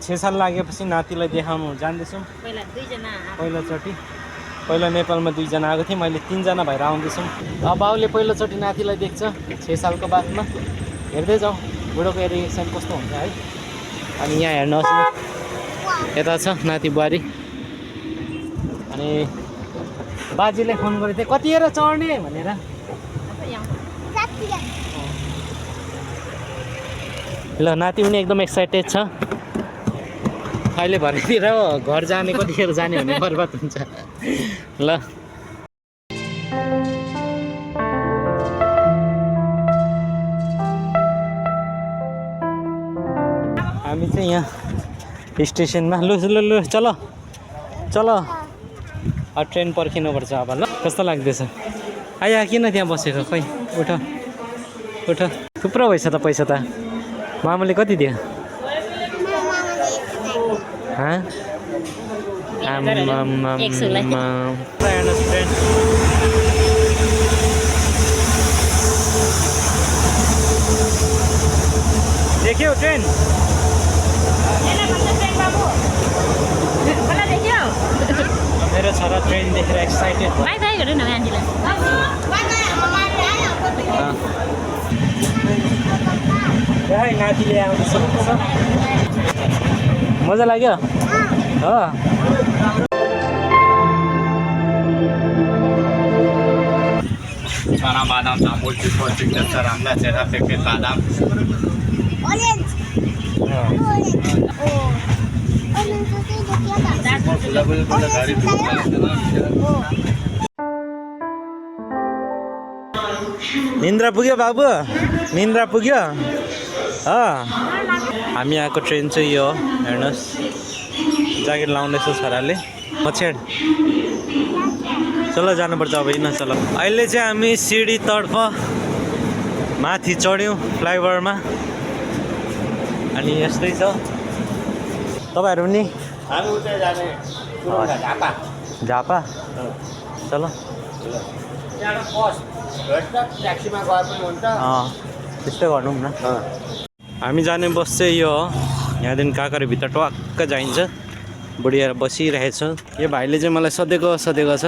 6 साल लागेपछि नातिलाई देखाउनु जाँदैछौँ पहिलोचोटि। पहिला नेपालमा 2 जना आएको थिएँ, मैले 3 जना भएर आउँदैछौँ। अब बाउले पहिलोचोटि नातिलाई देख्छ 6 सालको बादमा। हेर्दै जाउँ बुढोको रिएक्सन कस्तो हुन्छ है। अनि यहाँ हेर्नुहोस् न, यता छ नाति बुहारी। अनि बाजेले फोन गरेको थिएँ कतिखेर चढ्ने भनेर। ल नाति पनि एकदम एक्साइटेड छ। अहिले भरेतिर घर जाने कतिखेर जाने भन्ने बर्बाद हुन्छ। ल हामी चाहिँ यहाँ स्टेसनमा लु लु लु चल चल। ट्रेन पर्खिनुपर्छ अब। ल कस्तो लाग्दैछ? आइया किन त्यहाँ बसेको? खै उठ उठ। थुप्रो भएछ त पैसा त। मामाले कति दियो? देख्यौ ट्रेन? मेरो छोरा ट्रेन देखेर एक्साइटेड भयो। नातिले आउँदैछ। मजा लाग्यो हो? चना बादाम अमूल पिस्ता सिग्नेचर आमला चेहरा पैकेट बादाम निन्द्रा पुग्यो बाबु? निन्द्रा पुग्यो? हामी आएको ट्रेन चाहिँ यो हो, हेर्नुहोस्। ज्याकेट लाउँदैछ छोराले। पछाडि चल जानुपर्छ अब। हिँड्न चल। अहिले चाहिँ हामी सिडीतर्फ माथि चढ्यौँ फ्लाइओभरमा। अनि यस्तै छ। तपाईँहरू पनि? झापा चल। त्यस्तै गरौँ न। हामी जाने बस चाहिँ यो हो। यहाँदेखि काँक्राभित्र टक्क जाइन्छ। बुढिया बसिरहेछ। यो भाइले चाहिँ मलाई सधैँको छ।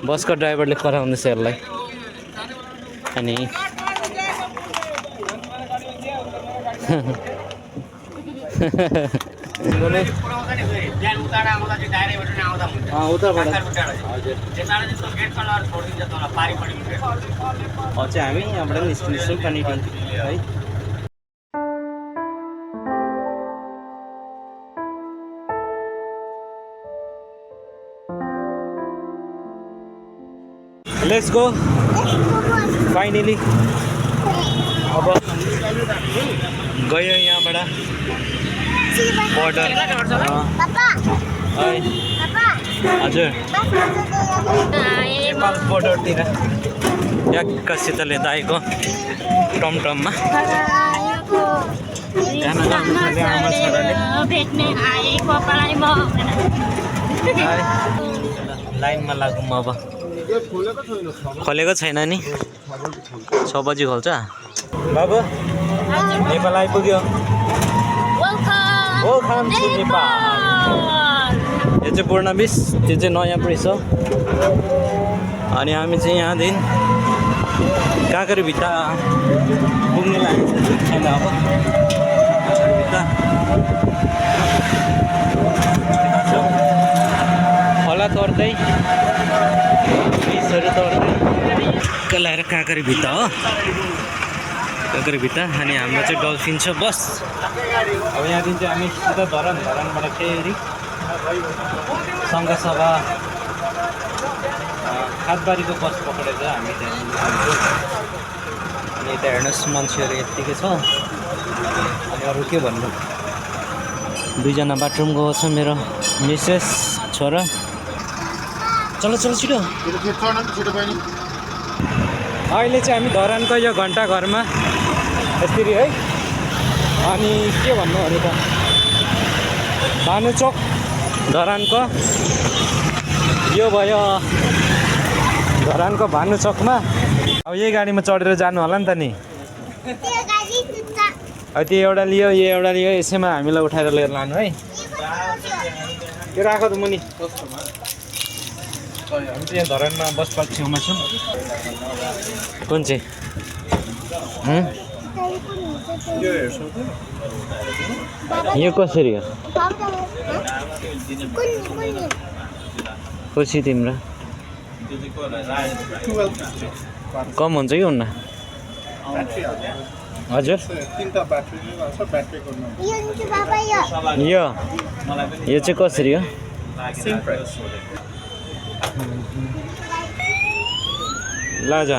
बसको ड्राइभरले कराउँदैछ यसलाई। अनि चाहिँ हामी यहाँबाट निस्किन्छौँ कनेक्टिङ है। Let's go finally. अब गयो यहाँबाट बोर्डर। हजुर नेपाल बोर्डरतिर एक्कासितले दाइको टमटममा लाइनमा लागौँ अब। खोलेको छैन नि? 6 बजी खोल्छ। बाबु नेपाल आइपुग्यो। Welcome to Nepal. यो चाहिँ पूर्ण बिस, त्यो चाहिँ नयाँ ब्रिज हो। अनि हामी चाहिँ यहाँदेखि काँक्राभित्र पुग्ने लागेको छैन अब। काँक्राभित्र खोला तोड्दै बिचहरू तोड्दै लगाएर काँक्राभित्र हो। काँक्राभित्र। अनि हाम्रो चाहिँ डल्फिन छ बस। अब यहाँदेखि चाहिँ हामी सिधा धरानबाट फेरि सङ्घसभा खातबारीको बस पक्रेर हामी त्यहाँ। अनि यता हेर्नुहोस् मान्छेहरू यत्तिकै छ। अनि अरू के भन्नु? 2 जना बाथरुम गएको छ, मेरो मिसेस छोरा। चलो चलो छिटो। अहिले चाहिँ हामी धरानको यो घन्टाघरमा यसरी है। अनि के भन्नु अरे त, भानुचोक धरानको यो भयो धरानको भानुचोकमा। अब यही गाडीमा चढेर जानु होला नि त नि। त्यो एउटा लियो यो एउटा लियो यसैमा हामीलाई उठाएर लिएर लानु है त्यो राख त मुनि हामी चाहिँ यहाँ धरानमा बस पार्क छेउमा छौँ कुन चाहिँ यो कसरी हो खुसी तिम्रो कम हुन्छ कि हुन्न हजुर यो चाहिँ कसरी हो लाजा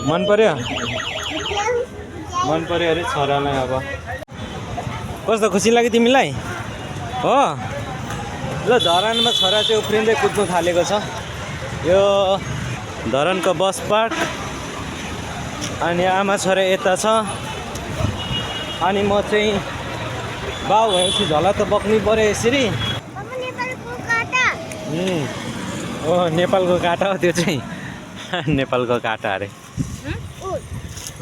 मन पर्यो अरे छोरालाई अब कस्तो खुसी लाग्यो तिमीलाई हो ल धरानमा छोरा चाहिँ उफ्रिँदै कुद्नु थालेको छ यो धरानको बस पार्क अनि आमा छोरा यता छ अनि म चाहिँ बाउ भएपछि झला त बक्नै पर्यो यसरी हो नेपालको काँटा हो त्यो चाहिँ नेपालको काँटा अरे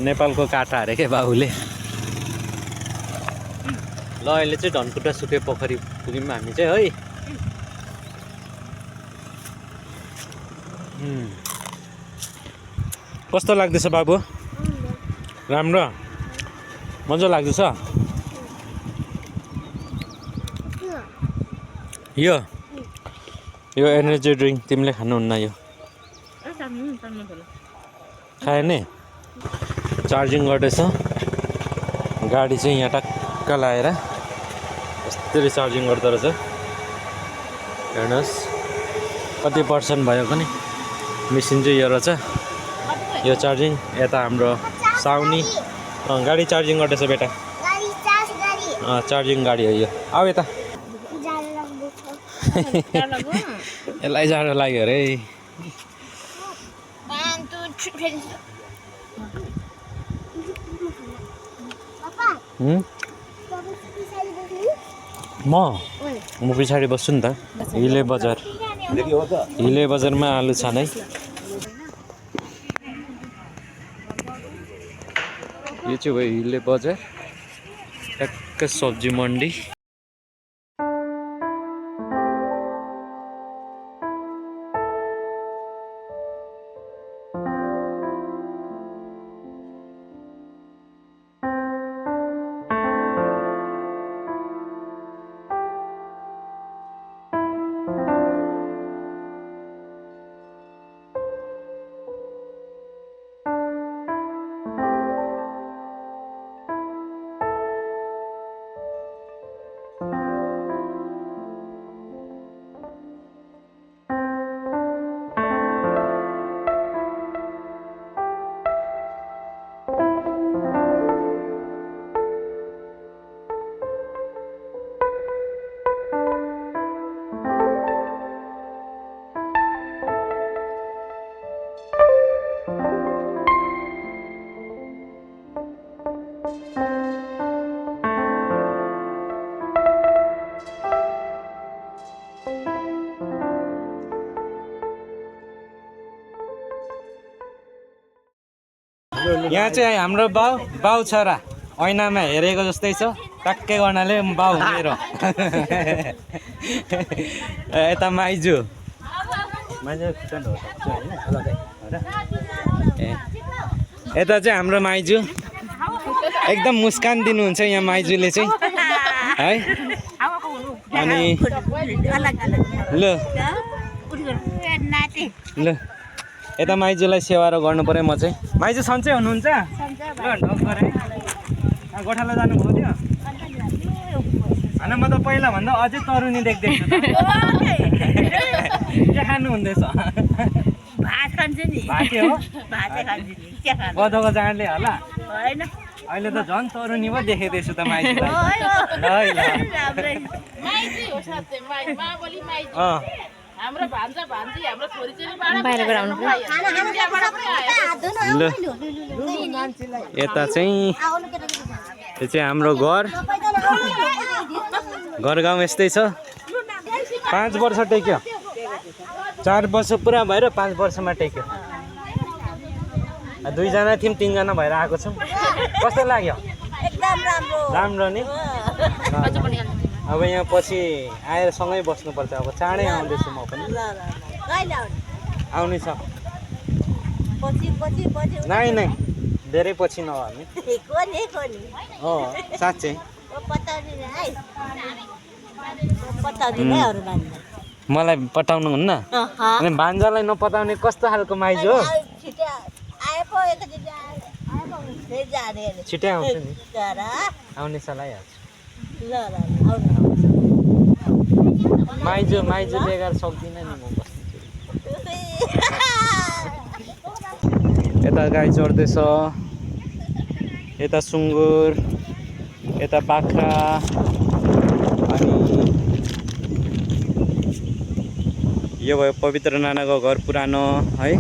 नेपालको काँटा अरे के बाबुले ल अहिले चाहिँ धनकुटा सुके पोखरी पुग्यौँ हामी चाहिँ है कस्तो लाग्दैछ बाबु राम्रो मजा लाग्दैछ यो एनर्जी ड्रिङ्क तिमीले खानुहुन्न यो खाए नि चार्जिङ गर्दैछ गाडी चाहिँ यहाँ टक्क लाएर यस्तरी चार्जिङ गर्दो रहेछ हेर्नुहोस् कति पर्सेन्ट भयो पनि मेसिन चाहिँ यो रहेछ यो चार्जिङ यता हाम्रो साउनी गाडी चार्जिङ गर्दैछ बेटा चार्जिङ गाडी हो यो आऊ यता यसलाई जाडो लाग्यो अरे म पछाडि बस्छु नि त हिले बजारमा आलु छान है यो चाहिँ भयो हिले बजार टक्क सब्जी मन्डी यहाँ चाहिँ हाम्रो बाउ छोरा ऐनामा हेरेको जस्तै छ टक्कै गर्नाले बाउ मेरो यता माइजू यता चाहिँ हाम्रो माइजू एकदम मुस्कान दिनुहुन्छ यहाँ माइजूले चाहिँ है अनि ल यता माइजूलाई सेवारो गर्नु पर्यो म चाहिँ माइजू सन्चै हुनुहुन्छ गोठाला जानुभयो थियो होइन म त पहिला भन्दा अझै तरुनी देख्दैछु के खानु हुँदैछ गदको जाँडले होला अहिले त झन् तरुनी पो देखेदैछु त माइजूलाई हाम्रो भान्जा भान्जी हाम्रो छोरी चाहिँ ल यता चाहिँ यो चाहिँ हाम्रो घर गाउँ यस्तै छ 5 वर्ष टेक्यो 4 वर्ष पुरा भएर 5 वर्षमा टेक्यो दुईजना थियौँ 3 जना भएर आएको छौँ कस्तो लाग्यो एकदम राम्रो राम्रो नि अब यहाँ पछि आएर सँगै बस्नुपर्छ अब चाँडै आउँदैछु म पनि ल ल कहिले आउने छ पछि पछि पछि नै धेरै पछि नभए कोनी हो साँच्चै पताउने है पताउने अरू मान्छे मलाई पटाउनु हुन्न अनि भान्जालाई नपताउने कस्तो खालको माइज हो छिटो आए पो एकचोटि आए पो फेरि जाने अरे छिटै आउँछु नि तर आउने सलाइहाल्छु ल ल आउनु माइजू बेगर सक्दिनँ नि म बस्नु यता गाई चढ्दैछ यता सुँगुर यता बाख्रा अनि यो भयो पवित्र नानाको घर पुरानो है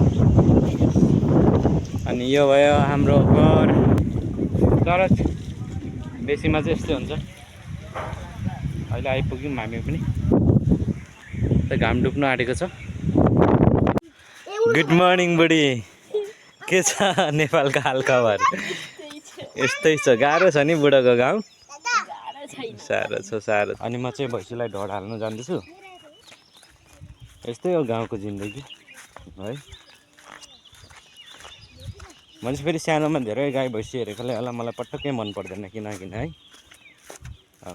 अनि यो भयो हाम्रो घर तर बेसीमा चाहिँ यस्तै हुन्छ अहिले आइपुग्यौँ हामी पनि घाम डुब्नु आँटेको छ गुड मर्निङ बुढी के छ नेपालको हालखबर यस्तै छ गाह्रो छ नि बुढोको गाउँ साह्रो छ अनि म चाहिँ भैँसीलाई ढड हाल्नु जान्दैछु यस्तै हो गाउँको जिन्दगी है म चाहिँ फेरि सानोमा धेरै गाई भैँसी हेरेकोले होला मलाई पटक्कै मन पर्दैन किनकि है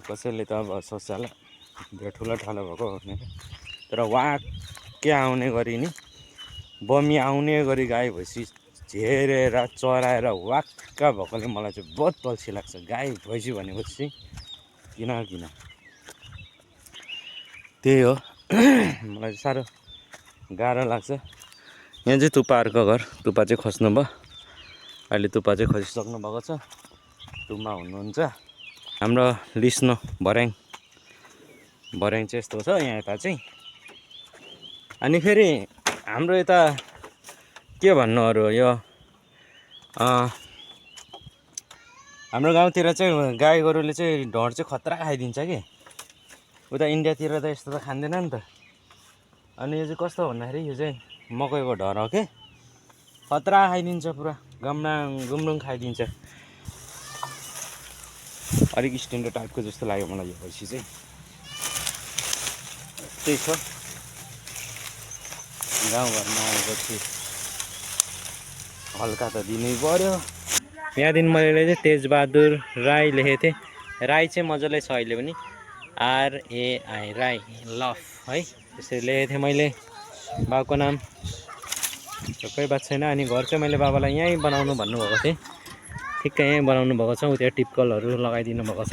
कसैले त अब सोच्छ होला धेरै ठुलो ठालो भएको भनेर तर वाक्कै आउने गरी नि बमी आउने गरी गाई भैँसी झेरेर चराएर वाक्क भएकोले मलाई चाहिँ बहुत अल्छी लाग्छ गाई भैँसी भनेपछि किन त्यही हो मलाई चाहिँ साह्रो गाह्रो लाग्छ यहाँ चाहिँ तुपाहरूको घर तुपा चाहिँ खस्नु भयो अहिले तुपा चाहिँ खसिसक्नु भएको छ तुमा हुनुहुन्छ हाम्रो लिस्नो भर्याङ चाहिँ यस्तो छ यहाँ यता चाहिँ अनि फेरि हाम्रो यता के भन्नु अरू यो हाम्रो गाउँतिर चाहिँ गाई गोरुले चाहिँ ढड चाहिँ खतरा खाइदिन्छ कि उता इन्डियातिर त यस्तो त खाँदैन नि त अनि यो चाहिँ कस्तो भन्दाखेरि यो चाहिँ मकैको ढड हो के खतरा खाइदिन्छ पुरा गुम्रुङ खाइदिन्छ अलिक स्ट्यान्डर्ड टाइपको जस्तो लाग्यो मलाई यो भैँसी चाहिँ त्यही छ गाउँघरमा आएपछि हल्का त दिनै पर्यो यहाँदेखि मैले चाहिँ तेजबहादुर राई लेखेको थिएँ राई चाहिँ मजाले छ अहिले पनि RAI राई लफ है त्यसरी लेखेको थिएँ मैले बाबुको नाम कोही बात छैन अनि घर चाहिँ मैले बाबालाई यहीँ बनाउनु भन्नुभएको थिएँ ठिक्कै यहीँ बनाउनु भएको छ त्यहाँ टिपकलहरू लगाइदिनु भएको छ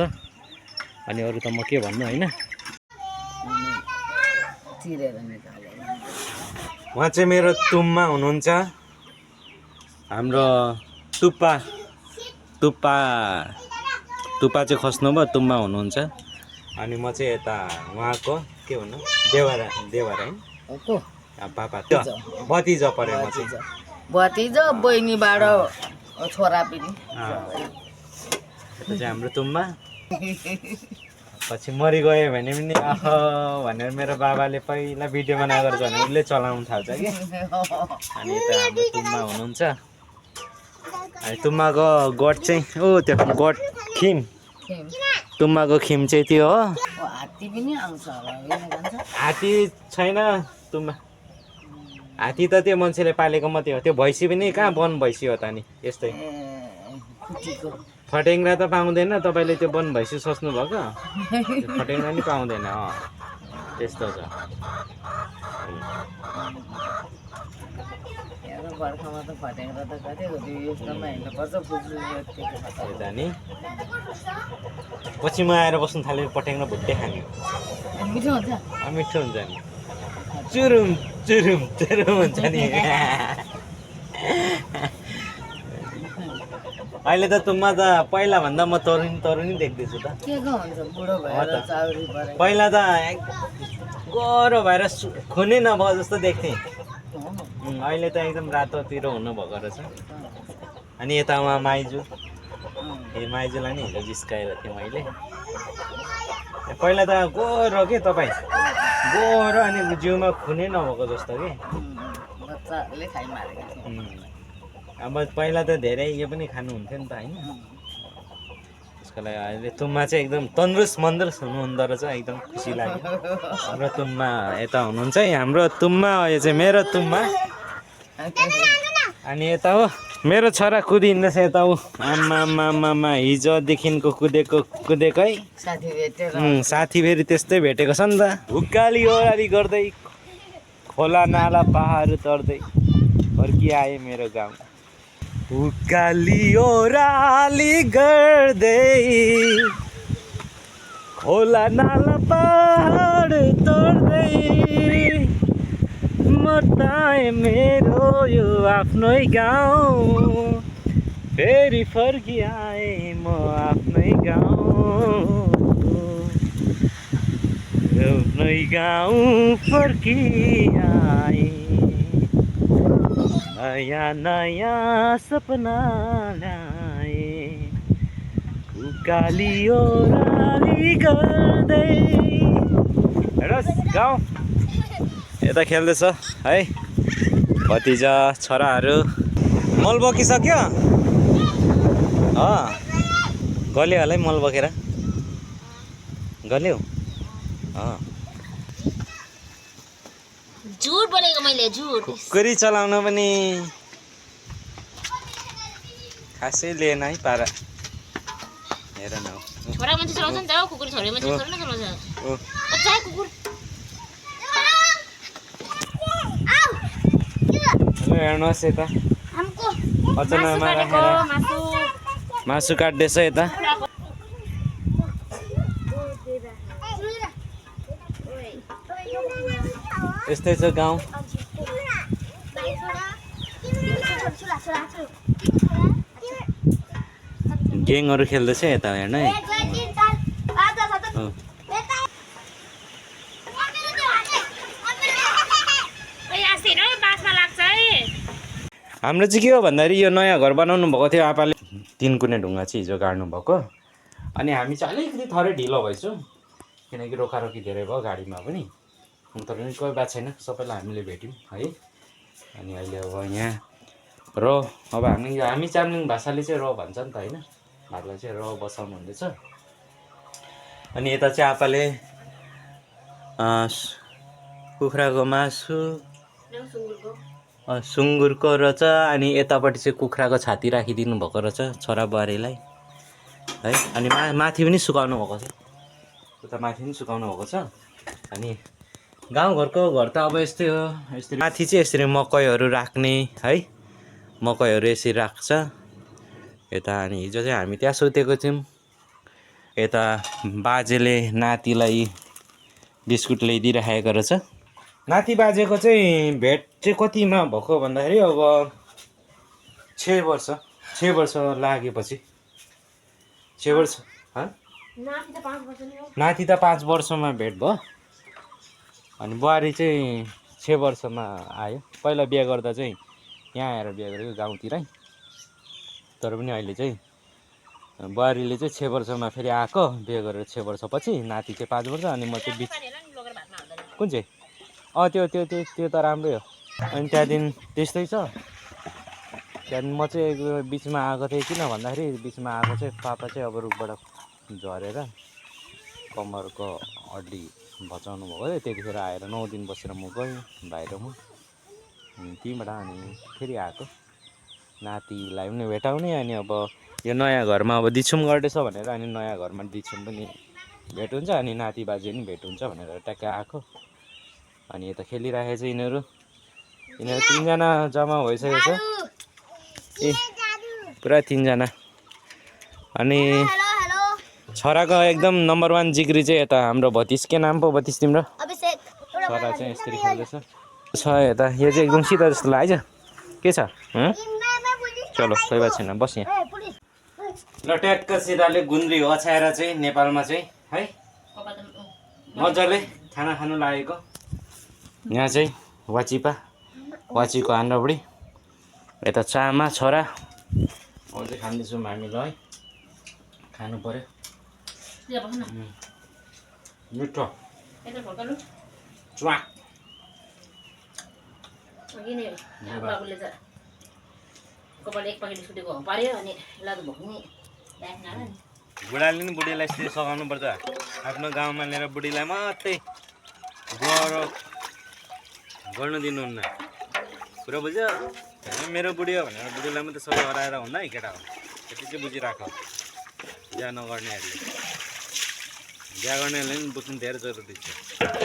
अनि अरू त म के भन्नु होइन उहाँ चाहिँ मेरो तुममा हुनुहुन्छ हाम्रो तुप्पा चाहिँ खस्नु भयो तुममा हुनुहुन्छ अनि म चाहिँ यता उहाँको के भन्नु देवरा है पापा भतिजा पऱ्यो म चाहिँ भतिजा बहिनीबाट छोरा पनि यता चाहिँ हाम्रो तुममा पछि मरिगयो भने पनि अह भनेर मेरो बाबाले पहिला भिडियो बनाएको छ भने उसले चलाउनु थाल्छ कि अनि यता हाम्रो तुममा हुनुहुन्छ अनि तुम्माको गड चाहिँ त्यो गड खिम तुम्माको खिम चाहिँ त्यो हो हात्ती पनि आउँछ हात्ती छैन तुम्मा हात्ती त त्यो मान्छेले पालेको मात्रै हो त्यो भैँसी पनि कहाँ वन भैँसी हो त नि यस्तै फटेङ्ग्रा त पाउँदैन तपाईँले त्यो वन भैँसी सोच्नु भएको फटेङ्ग्रा नि पाउँदैन त्यस्तो छ बर्खामा त फटेङ्ग्रा त कतै हो त्यो यस्तोमा हिँड्नुपर्छ यता नि पछि म आएर बस्नु थालेँ पटेङ्ग्रा भुट्टे खाने मिठो हुन्छ मिठो हुन्छ नि चुरुम हुन्छ नि अहिले त तुममा त पहिला भन्दा म तरुनी देख्दैछु त के को हुन्छ बुढो भएर चाउरी परे पहिला त गोरो भएर खुनै नभए जस्तो देख्थेँ अहिले त एकदम रातोतिर हुनुभएको रहेछ अनि यता उहाँ माइजू माइजूलाई नि हिजो जिस्काएको थिएँ मैले पहिला त गोरो के तपाईँ गोरो अनि जिउमा खुनै नभएको जस्तो कि बच्चाले खाइमारेको थियो अब पहिला त धेरै यो पनि खानुहुन्थ्यो नि त होइन त्यसको लागि अहिले तुम्बा चाहिँ एकदम तन्दुरुस्त मन्दुरुस्त हुनुहुँदो रहेछ एकदम खुसी लाग्यो हाम्रो तुम्बा यता हुनुहुन्छ है हाम्रो तुम्बा यो चाहिँ मेरो तुम्बा अनि यता हो मेरो छोरा कुदिँदैछ यता ऊ आमा हिजोदेखिको कुदेको है साथी भेटेर साथी फेरि त्यस्तै भेटेको छ नि त हुक्काली ओह्राली गर्दै खोला नाला पहाड तर्दै फर्किआए मेरो गाउँ हुक्काली ओह्राली गर्दै खोला नाला पहाड तर्दै मताए मेरो यो आफ्नै गाउँ फेरि फर्किआए म आफ्नै गाउँ फर्किआए नयाँ नयाँ सपना ल्याए उकाली ओह्राली गर्दै हेर्नुहोस् गाउँ यता खेल्दैछ है भतिजा छोराहरू मल बोकिसक्यो गल्यो होला है मल बोकेर गल्यो झुट बोलेको मैले झुट खुकुरी चलाउन पनि खासै लिएन है पारा हेर न छोरा मान्छे चलाउँछ नि त कुकुर छोरा मान्छे थोरै न चलाउँछ चाहे कुकुर हेर्नुहोस् यता अचनामा राखेर मासु काट्दैछ यता यस्तै छ गाउँ गेङहरू खेल्दैछ यता हेर्नु है हाम्रो चाहिँ के हो भन्दाखेरि यो नयाँ घर बनाउनु भएको थियो आपाले 3 कुने ढुङ्गा चाहिँ हिजो गाड्नु भएको अनि हामी चाहिँ अलिकति थोरै ढिलो भएछौँ किनकि रोकारोकी धेरै भयो गाडीमा पनि तर पनि कोही बात छैन सबैलाई हामीले भेट्यौँ है अनि अहिले अब यहाँ र अब हामी चाम्लिङ भाषाले चाहिँ र भन्छ नि त होइन भातलाई चाहिँ र बसाउनु हुँदैछ अनि यता चाहिँ आपाले कुखुराको मासु सुँगुरको रहेछ अनि यतापट्टि चाहिँ कुखुराको छाती राखिदिनु भएको रहेछ छोरा बुहारीलाई है अनि माथि पनि सुकाउनु भएको छ उता माथि पनि सुकाउनु भएको छ अनि गाउँघरको घर त अब यस्तै हो यस्तै माथि चाहिँ यसरी मकैहरू राख्ने है मकैहरू यसरी राख्छ यता अनि हिजो चाहिँ हामी त्यहाँ सुतेको थियौँ यता बाजेले नातिलाई बिस्कुट ल्याइदिइराखेको रहेछ नाति बाजेको चाहिँ भेट चाहिँ कतिमा भएको भन्दाखेरि अब 6 वर्ष लागेपछि 6 वर्ष नाति त 5 वर्षमा भेट भयो अनि बुहारी चाहिँ 6 वर्षमा आयो पहिला बिहा गर्दा चाहिँ यहाँ आएर बिहा गरेको गाउँतिरै तर पनि अहिले चाहिँ बुहारीले चाहिँ 6 वर्षमा फेरि आएको बिहा गरेर 6 वर्षपछि नाति चाहिँ 5 वर्ष अनि म चाहिँ बिच कुन चाहिँ त्यो त राम्रै हो अनि त्यहाँदेखि त्यस्तै छ त्यहाँदेखि म चाहिँ बिचमा आएको थिएँ किन भन्दाखेरि बिचमा आएको चाहिँ पापा चाहिँ अब रुखबाट झरेर कम्मरको हड्डी भचाउनु भएको थियो त्यतिखेर आएर 9 दिन बसेर म गएँ बाहिर म त्यहीँबाट अनि फेरि आएको नातिलाई पनि भेटाउने अनि अब यो नयाँ घरमा अब दिछुम गर्दैछ भनेर अनि नयाँ घरमा दिछुम पनि भेट हुन्छ अनि नाति बाजे पनि भेट हुन्छ भनेर ट्याक्कै आएको अनि यता खेलिरहेको छ यिनीहरू 3 जना जम्मा भइसकेको छ ए पुरा 3 जना अनि छोराको एकदम नम्बर 1 जिग्री चाहिँ यता हाम्रो भतिज के नाम पो भतिज तिम्रो छोरा चाहिँ यसरी खेल्दैछ छ यता यो चाहिँ एकदम सिधा जस्तो लाग्यो के छ चलो कोही बात छैन बस यहाँ ल ट्याक्क सिधाले गुन्द्री अछाएर चाहिँ नेपालमा चाहिँ है मजाले खाना खानु लागेको यहाँ चाहिँ वाचीको आन्द्राबुढी यता चामा छोरा अब चाहिँ खाँदैछौँ हामी ल है खानु पर्यो मिठो च्वाक कपाल एक पाकेट छुटेको हुनु पर्यो अनि लद भोग्ने राख्न नि बुढाले नि बुढीलाई यसरी सघाउनु पर्छ आफ्नो गाउँमा लिएर बुढीलाई मात्रै गएर गर्नु दिनुहुन्न कुरा बुझ्यो मेरो बुढी हो भनेर बुढीलाई मात्रै सबै हराएर हुन्न है केटा हो त्यति चाहिँ बुझिराख बिहा नगर्नेहरूले बिहा गर्नेहरूले पनि बुझ्नु धेरै जरुरी छ